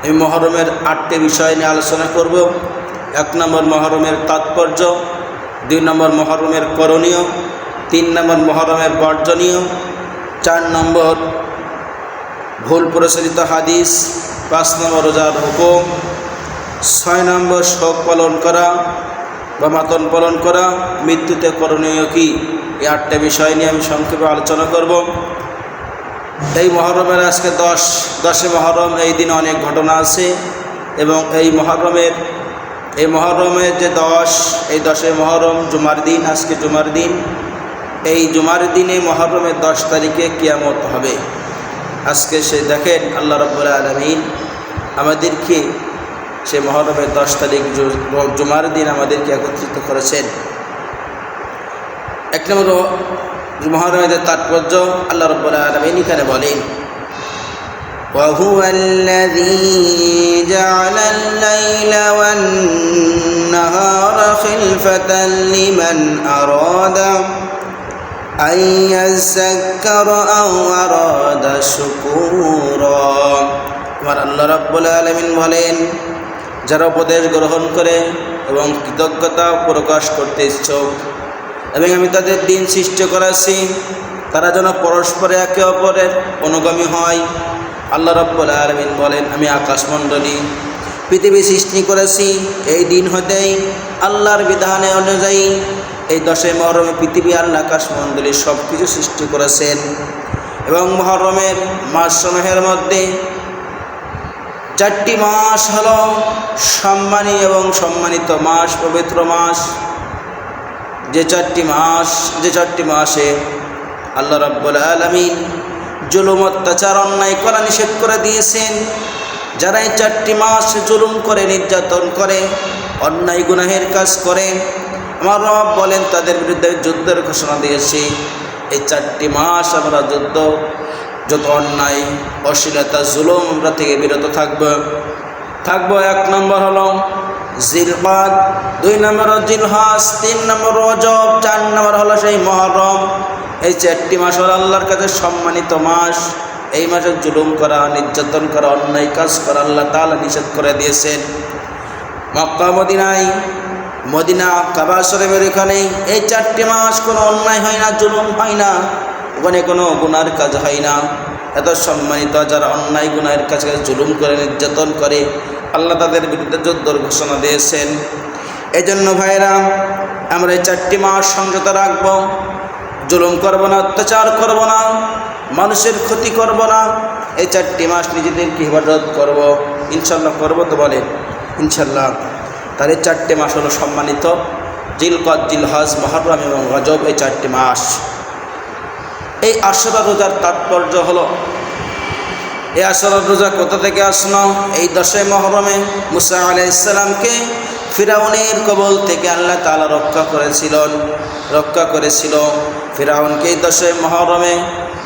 এই মহরমের 8টি বিষয় নিয়ে আলোচনা করব। 1 নম্বর মহরমের তাৎপর্য, 2 নম্বর মহরমের করণীয়, 3 নম্বর মহরমের বর্জনীয়, 4 নম্বর ভুল প্রচলিত হাদিস, 5 নম্বর রোজার হুকুম, 6 নম্বর শোক পালন করা বা মাতন পালন করা, মৃত্যুতে করণীয় কি। এই 8টি বিষয় নিয়ে আমি সংক্ষেপে আলোচনা করব। এই মহরমের আজকে 10 মহরম। এই দিনে অনেক ঘটনা আছে এবং এই মহরমের যে 10, এই 10 মহরম জুমার দিন। আজকে জুমার দিন। এই জুমার দিনে মহরমের 10 তারিখে কিয়ামত হবে। আজকে সে দেখেন আল্লাহ রাব্বুল আলামিন আমাদেরকে সে মহরমের 10 তারিখ জুমার দিন আমাদেরকে একত্রিত করেছেন। 1 নম্বর মহরমের তাৎপর্য আল্লাহ রাব্বুল আলামিন এখানে বলেন, وهو الذي جعل الليل والنهار خلفة لمن أراد أن يذكر أو أراد شكورا। আমার আল্লাহ রাব্বুল আলামিন বলেন, যারা উপদেশ গ্রহণ করে এবং কৃতজ্ঞতা প্রকাশ করতে ইচ্ছুক, এবং আমি তাদের দিন সৃষ্টি করেছি তারা যেন পরস্পরে একে অপরের অনুগামী হয়। আল্লাহ রাব্বুল আলামিন বলেন, আমি আকাশমণ্ডলী পৃথিবী সৃষ্টি করেছি। এই দিন হতেই আল্লাহর বিধানে অনুযায়ী এই 10 মহরমে পৃথিবী আল্লাহ আকাশমণ্ডলী সব কিছু সৃষ্টি করেছেন। এবং মহরমের মাসসমূহের মধ্যে 4টি মাস হলো সম্মানী এবং সম্মানিত মাস, পবিত্র মাস। যে 4টি মাসে আল্লাহ রাব্বুল আলামিন জুলুম, অত্যাচার, অন্যায় করা নিষেধ করে দিয়েছেন। যারা এই 4টি মাস জুলুম করে, নির্যাতন করে, অন্যায় গুনাহের কাজ করে, আমার রব বলেন তাদের বিরুদ্ধে যুদ্ধের ঘোষণা দিয়েছি। এই 4টি মাস আমরা যত অন্যায়, অশ্লীলতা, জুলুম আমরা থেকে বিরত থাকবো। 1 নম্বর হলো জিলকাদ, 2 নম্বর জিলহজ, 3 নম্বর রজব, 4 নম্বর হলো সেই মহরম। এই 4টি মাস হল আল্লাহর কাছে সম্মানিত মাস। এই মাসে জুলুম করা, নির্যাতন করা, অন্যায় কাজ করা আল্লাহ তাআলা নিষেধ করে দিয়েছেন। মক্কা, মদিনা কাবা শরীফের এখানে এই 4টি মাস কোনো অন্যায় হয় না, জুলুম হয় না, ওখানে কোনো গুনার কাজ হয় না। এত সম্মানিত। যারা অন্যায় গুনাহের কাছে জুলুম করে, নির্যাতন করে, আল্লাহ তাদের বিরুদ্ধে যুদ্ধের ঘোষণা দিয়েছেন। এই জন্য ভাইরা, আমরা এই 4টি মাস সংযত রাখবো। জুলুম করব না, অত্যাচার করব না, মানুষের ক্ষতি করব না। এই 4টি মাস নিজেদেরকে হেফাজত করব। ইনশাল্লাহ করব তো বলেন ইনশাল্লাহ। তার এই 4টি মাস হলো সম্মানিত, জিলকদ, জিলহজ, মুহররম এবং রজব। এই 4টি মাস। এই আশুরা রোজার তাৎপর্য হলো, এই আশুরা রোজা কোথা থেকে আসলো? এই 10 মহরমে মুসা আলাইহিস সালামকে ফিরাউনের কবল থেকে আল্লাহ তাআলা রক্ষা করেছিল। ফিরাউনকে এই 10 মহরমে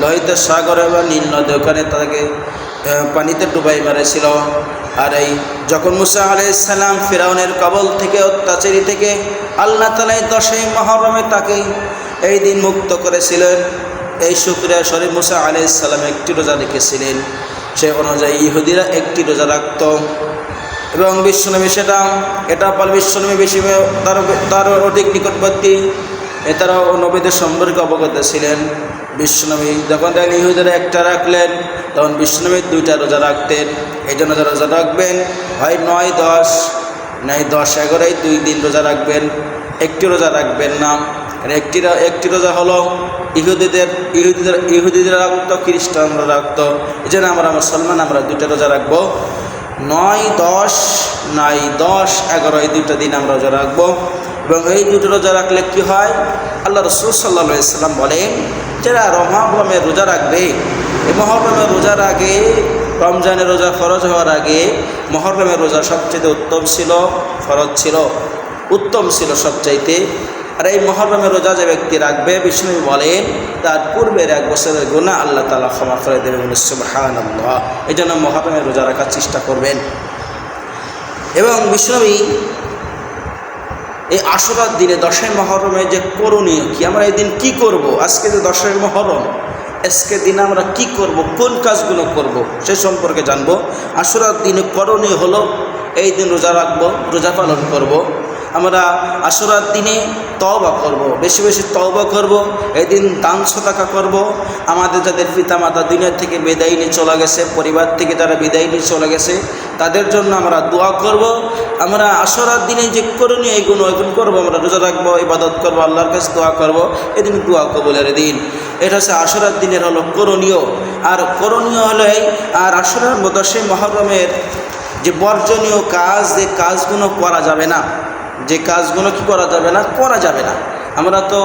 লোহিত সাগরে বা নীল নদী, ওখানে তাকে পানিতে ডুবাই মেরেছিল। আর এই যখন মুসা আলাইহিস সালাম ফিরাউনের কবল থেকে, অত্যাচারী থেকে আল্লাহ তাআলা এই 10 মহরমে তাকে এই দিন মুক্ত করেছিলেন। এই শুকরিয়া স্বরূপ মুসা আলাইহিস সালাম একটি রোজা রেখেছিলেন। সে অনুযায়ী ইহুদিরা একটি রোজা রাখত এবং বিশ্বনবী এটা পাল বিশ্বনবী বেশি তার অধিক নিকটবর্তী, তারাও নবীদের সম্পর্কে অবগত ছিলেন। বিশ্বনবী যখন দেখেন ইহুদিরা একটা রাখলেন, তখন বিশ্বনবী 2টা রোজা রাখতেন। এই জন্য যারা রোজা রাখবেন, হয় 9-10, নয় 10-11, 2 দিন রোজা রাখবেন, একটি রোজা রাখবেন না। একটি রোজা হলো ইহুদিদের রাখতো, খ্রিস্টানরা রাখতো। এই জন্য আমরা মুসলমান, আমরা 2টা রোজা রাখবো। 9-10, 9-10-11, এই 2টা দিন আমরা রোজা রাখবো। এবং এই 2টা রোজা রাখলে কি হয়? আল্লাহ রাসূল সাল্লাল্লাহু আলাইহি ওয়াসাল্লাম বলেন, যারা মহরমের রোজা রাখবে, এই মহরমের রোজার আগে, রমজানের রোজা ফরজ হওয়ার আগে মহরমের রোজা সবচেয়ে উত্তম ছিল, ফরজ ছিল, উত্তম ছিল সবচাইতে। আর এই মহরমের রোজা যে ব্যক্তি রাখবে, বিষ্ণু বলেন তার পূর্বের 1 বছরের গুনাহ আল্লাহ তাআলা ক্ষমা করে দেবেন। সুবহানাল্লাহ। এই জন্য মহরমের রোজা রাখার চেষ্টা করবেন। এবং বিষ্ণু এই আশুরার দিনে 10 মহরমে যে করণীয় কি, আমরা এই দিন কি করব? আজকে যে 10 মহরম, আজকে দিনে আমরা কি করব, কোন কাজগুলো করব সে সম্পর্কে জানবো। আশুরার দিনে করণীয় হলো এই দিন রোজা রাখবো, রোজা পালন করব। আমরা আশুরার দিনে তওবা করব, বেশি বেশি তওবা করব। এই দিন দান সদাকা করব। আমাদের যাদের পিতামাতা দুনিয়া থেকে বিদায় নিয়ে চলে গেছে, পরিবার থেকে যারা বিদায় নিয়ে চলে গেছে, তাদের জন্য আমরা দোয়া করব। আমরা আশুরার দিনে যে করণীয় এগুলো করবো, আমরা রোজা রাখবো, ইবাদত করবো, আল্লাহর কাছে দোয়া করব। এদিন দোয়া কবুলের দিন। এটা হচ্ছে আশুরার দিনের হলো করণীয়। আর করণীয় হলো এই, আর আশুরার 10 মুহররমের যে বর্জনীয় কাজ, যে কাজগুলো করা যাবে না, যে কাজগুলো কি করা যাবে না, করা যাবে না। আমরা তো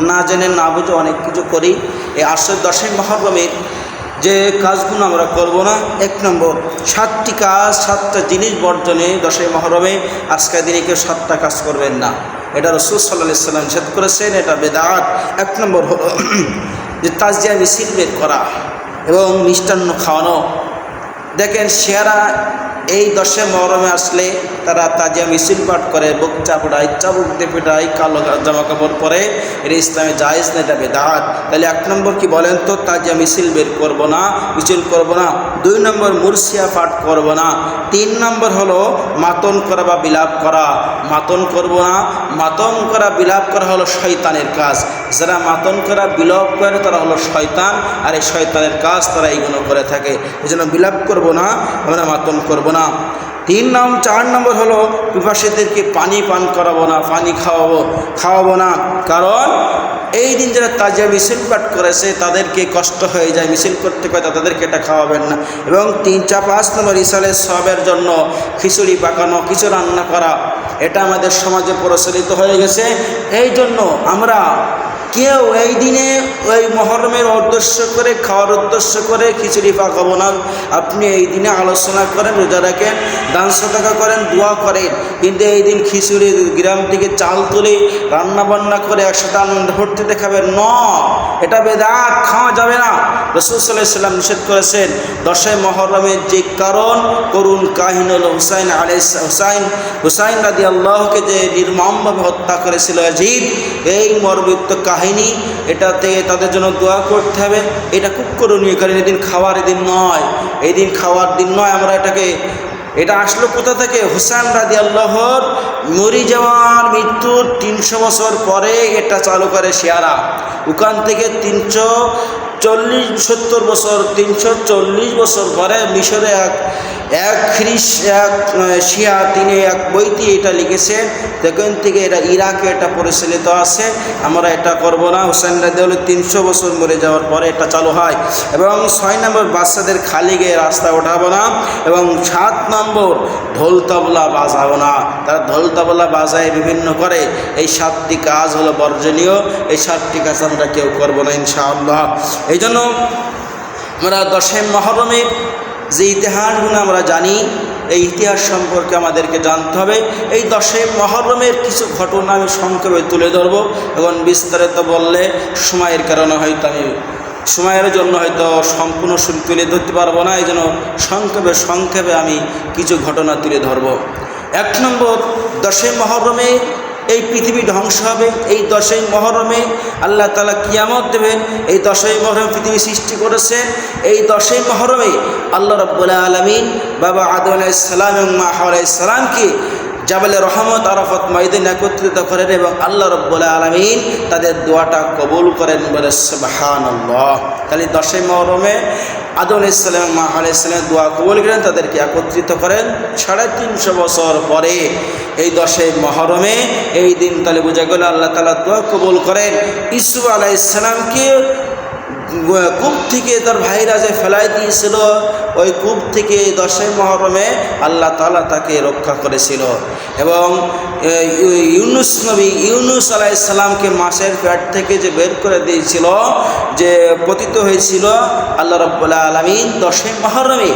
না জেনে না বুঝে অনেক কিছু করি। এই 10 মুহররমের যে কাজগুলো আমরা করব না, 1 নম্বর 7টি কাজ, 7টা জিনিস বর্জনে 10 মুহররমে আজকের দিনে কেউ 7টা কাজ করবেন না। এটা রাসূল সাল্লাল্লাহু আলাইহি ওয়াসাল্লাম নিষেধ করেছেন, এটা বেদাত। 1 নম্বর হলো যে তাজিয়া মিছিল বের করা এবং মিষ্টান্ন খাওয়ানো। দেখেন শিয়ারা এই 10 মুহররমে আসলে তারা তাজিয়া মিছিল পাঠ করে, বুক চাপড়ায়, চাবুক দিয়ে পেটায়, কালো জামা কাপড় পরে। এটা ইসলামে জায়েজ না, এটা বেদাত। তাহলে 1 নম্বর কি বলেন তো, তাজিয়া মিছিল বের করব না, মিছিল করব না। 2 নম্বর মুরসিয়া পাঠ করব না। 3 নম্বর হলো মাতন করা বা বিলাপ করা, মাতন করব না। মাতন করা বিলাপ করা হলো শয়তানের কাজ। যারা মাতন করা বিলাপ করে তারা হলো শয়তান, আর এই শয়তানের কাজ তারা এইগুলো করে থাকে। এই জন্য বিলাপ করব না, আমরা মাতন করব না। 4 নম্বর হলো পিপাসীদেরকে পানি পান করাবো না, পানি খাওয়াবো না। কারণ এই দিন যারা তাজিয়া মিছিল পাঠ করেছে তাদেরকে কষ্ট হয়ে যায়, মিছিল করতে করতে তাদেরকে এটা খাওয়াবেন না। এবং 5 নম্বর ইসালের সওয়াবের জন্য খিচুড়ি পাকানো, কিছু রান্না করা, এটা আমাদের সমাজে প্রচলিত হয়ে গেছে। এই জন্য আমরা কেউ এই দিনে ওই মুহররমের উদ্দেশ্য করে, খাওয়ার উদ্দেশ্য করে খিচুড়ি পাকাবো না। আপনি এই দিনে আলোচনা করেন, রোজা রাখেন, দান সদকা করেন, দোয়া করেন, কিন্তু এই দিন খিচুড়ি গ্রাম থেকে চাল তুলে রান্নাবান্না করে একসাথে আনন্দ ফুর্তিতে খাবেন না, এটা বেদাত, খাওয়া যাবে না। রাসূল সাল্লাল্লাহু আলাইহি ওয়াসাল্লাম নিষেধ করেছেন। 10 মুহররমের যে কারণ করুণ কাহিনী হলো হুসাইন রাদিয়াল্লাহুকে যে নির্মমভাবে হত্যা করেছিল ইয়াজিদ, এই মর্মযুক্ত কাহিনী। এটাতে তাদের জন্য দোয়া করতে হবে। এটা খুব করণীয়, কারণ এদিন খাওয়ার দিন নয়, এই দিন খাওয়ার দিন নয়। আমরা এটা আসলো কোথা থেকে? হুসাইন রাদিয়াল্লাহুর মরে যাওয়ার মৃত্যুর 300 বছর পরে এটা চালু করে শিয়ারা। ওখান থেকে 340-70 বছর, 340 বছর পরে মিশরে এক শিয়া, তিনি এক বইতে এটা লিখেছে। তখন থেকে এটা ইরাকে এটা পরিচালিত আছে। আমরা এটা করব না। হুসাইন রাদিয়াল্লাহু 300 বছর মরে যাওয়ার পরে এটা চালু হয়। এবং 6 নম্বর বাচ্চাদের খালি গিয়ে রাস্তা ওঠাবো না। এবং 7 নম্বর ঢোল তবলা বাজাবো না। তারা ঢোল তবলা বাজায় বিভিন্ন করে। এই 7টি কাজ হলো বর্জনীয়। এই 7টি কাজ আমরা কেউ করবো না ইনশাআল্লাহ। এই জন্য আমরা 10 মুহররমের যে ইতিহাসগুলো আমরা জানি, এই ইতিহাস সম্পর্কে আমাদেরকে জানতে হবে। এই 10 মুহররমের কিছু ঘটনা আমি সংক্ষেপে তুলে ধরব। এখন বিস্তারিত বললে সময়ের কারণে হয়তো আমি সময়ের জন্য হয়তো সম্পূর্ণ তুলে ধরতে পারবো না। এই জন্য সংক্ষেপে আমি কিছু ঘটনা তুলে ধরব। 1 নম্বর, 10 মুহররমে এই পৃথিবী ধ্বংস হবে। এই 10 মুহররমে আল্লাহ তাআলা কিয়ামত দেবেন। এই 10 মুহররম পৃথিবী সৃষ্টি করেছেন। এই 10 মুহররমে আল্লাহ রাব্বুল আলামিন বাবা আদম আলাইহিস সালাম এবং মা হাওয়া আলাইহিস সালামকে জাবালে রহমত আরাফাত ময়দানে একত্রিত করেন এবং আল্লাহ রাব্বুল আলামিন তাদের দোয়াটা কবুল করেন, বলে সুবহানাল্লাহ। তাহলে 10 মুহররমে আদম আলাইহিস সালাম এবং মা হাওয়া আলাইহিস সালামের দোয়া কবুল করেন, তাদেরকে একত্রিত করেন। 350 বছর পরে এই 10 মুহররমে এই দিন তাহলে বোঝা গেল আল্লাহ তাআলা দোয়া কবুল করেন। ইউসুফ আলাইহিস সালামকে কূপ থেকে তার ভাইরা যে ফেলাই দিয়েছিল, ওই কূপ থেকে 10 মুহররমে আল্লাহ তাআলা তাকে রক্ষা করেছিল। এবং ইউনুস আলাইহিস সালামকে মাছের পেট থেকে যে বের করে দিয়েছিল, যে পতিত হয়েছিল, আল্লাহ রাব্বুল আলামিন 10 মুহররমে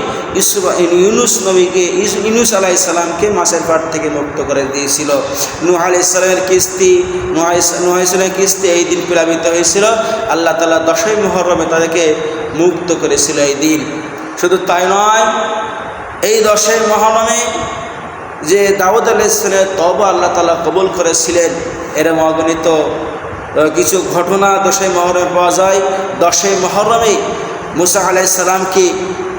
ইউনুস আলাইহিস সালামকে মাছের পেট থেকে মুক্ত করে দিয়েছিল। নূহ আলাইহিস সালামের কিস্তি, নূহ আলাইহিস সালামের কিস্তি এই দিন প্লাবিত হয়েছিল। আল্লাহ তাআলা 10 মুহররমে তাদেরকে মুক্ত করেছিল এই দিন। শুধু তাই নয়, এই 10 মুহররমে যে দাউদ আলাইহিস সালামের তওবা আল্লাহ তাআলা কবুল করেছিলেন, এর অগণিত কিছু ঘটনা 10ই মুহররমে পাওয়া যায়। 10ই মুহররমে মুসা আলাইহিস সালামকে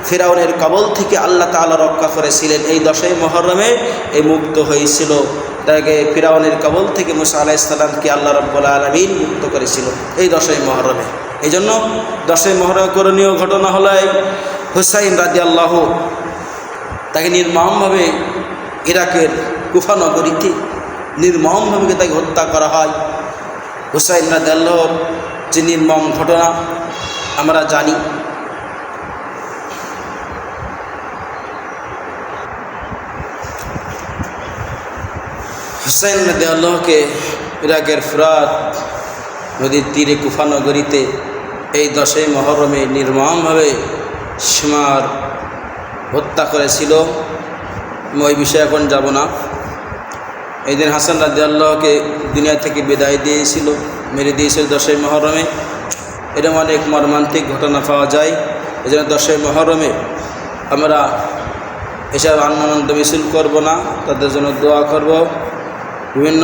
ফিরাউনের কবল থেকে আল্লাহ তাআলা রক্ষা করেছিলেন। এই 10ই মুহররমে এই মুক্ত হয়েছিল, তাকে ফিরাউনের কবল থেকে মুসা আলাইহিস সালামকে আল্লাহ রাব্বুল আলামিন মুক্ত করেছিল এই 10ই মুহররমে। এই জন্য 10ই মুহররম করণীয় ঘটনা হলো হুসাইন রাদিয়াল্লাহু, তাকে নির্মমভাবে ইরাকের কুফা নগরীতে নির্মমভাবে তাকে হত্যা করা হয়। হুসাইন রাদিয়াল্লাহুর যে নির্মম ঘটনা আমরা জানি। হুসাইন রাদিয়াল্লাহুকে ইরাকের ফুরাত নদীর তীরে কুফা নগরীতে এই 10ই মুহররমে নির্মমভাবে সীমার হত্যা করেছিল। ওই বিষয়ে এখন যাব না। এই দিন হাসান রাদিয়াল্লাহুকে দুনিয়া থেকে বিদায় দিয়েছিল, মেরে দিয়েছিল 10ই মুহররমে। এরকম অনেক মর্মান্তিক ঘটনা পাওয়া যায়। এই জন্য 10ই মুহররমে আমরা এসব আনন্দ মিছিল করব না, তাদের জন্য দোয়া করব, বিভিন্ন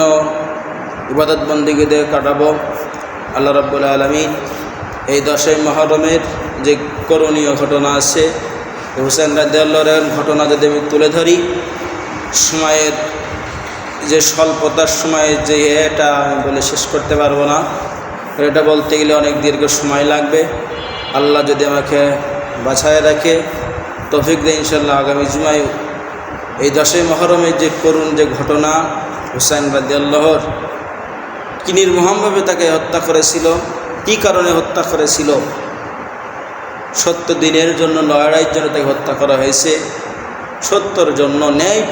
ইবাদত বন্দেগীতে কাটাবো। আল্লাহ রাব্বুল আলামিন এই 10ই মুহররমের যে করণীয় ঘটনা আছে, হুসাইন রাদিয়াল্লাহুর ঘটনা যদি আমি তুলে ধরি, সময়ের যে স্বল্পতার সময়ে যে এটা আমি বলে শেষ করতে পারবো না। এটা বলতে গেলে অনেক দীর্ঘ সময় লাগবে। আল্লাহ যদি আমাকে বাছায় রাখে, তৌফিক দেয়, ইনশাআল্লাহ আগামী জুমায় এই 10ই মুহররমের যে করুণ যে ঘটনা, হুসাইন রাদিয়াল্লাহুর কি নির্মমভাবে তাকে হত্যা করেছিল, কি কারণে হত্যা করেছিল, সত্য দিনের জন্য, লড়াইয়ের জন্য তাকে হত্যা করা হয়েছে, সত্যর জন্য, ন্যায়